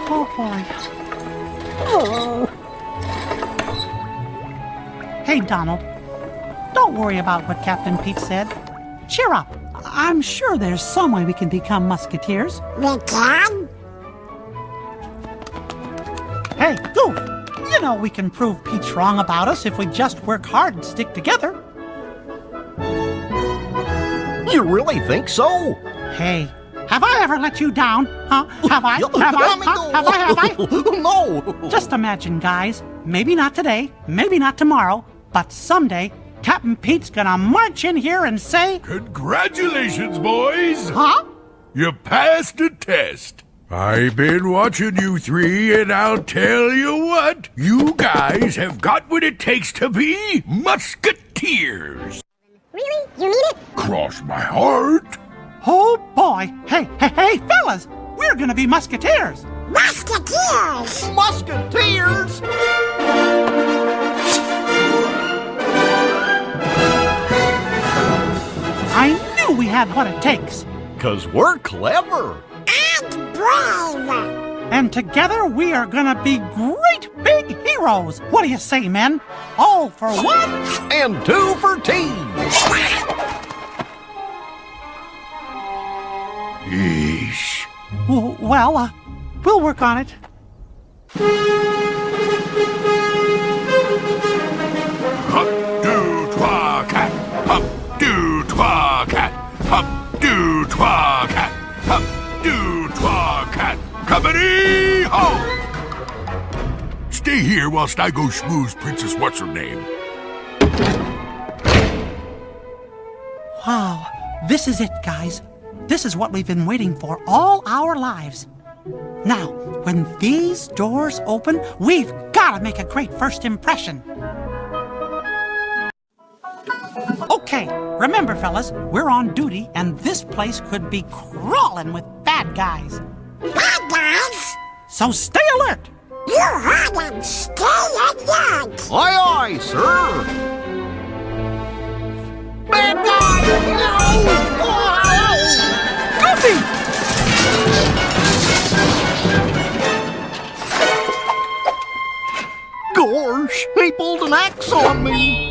Oh, boy. Hey, Donald. Don't worry about what Captain Pete said. Cheer up. I'm sure there's some way we can become Musketeers. We can? Hey, Goof. You know we can prove Pete's wrong about us if we just work hard and stick together. You really think so? Hey, have I ever let you down? Huh? Have I? Have I? Huh? Have I? No! Just imagine, guys. Maybe not today, maybe not tomorrow, but someday Captain Pete's gonna march in here and say... Congratulations, boys! Huh? You passed a test. I've been watching you three, and I'll tell you what. You guys have got what it takes to be Musketeers. Really? You mean it? Cross my heart. Oh, boy. Hey, fellas. We're gonna be Musketeers. Musketeers! Musketeers! I knew we had what it takes. 'Cause we're clever. And brave! And together we are gonna be great big heroes. What do you say, men? All for one? And two for team. Yeesh. Well, we'll work on it. Hop, do, twa, cat. Hop, do, twa, cat. Hop, do, twa, cat. Hop, do, twa, cat. Company, ho! Stay here whilst I go schmooze Princess What's-Her-Name. Wow, this is it, guys. This is what we've been waiting for all our lives. Now, when these doors open, we've got to make a great first impression. Okay, remember, fellas, we're on duty, and this place could be crawling with bad guys. Bad guys? So stay alert. You heard them. Stay alert. Aye, aye, sir. Bad guy! Goofy! Gosh, he pulled an axe on me.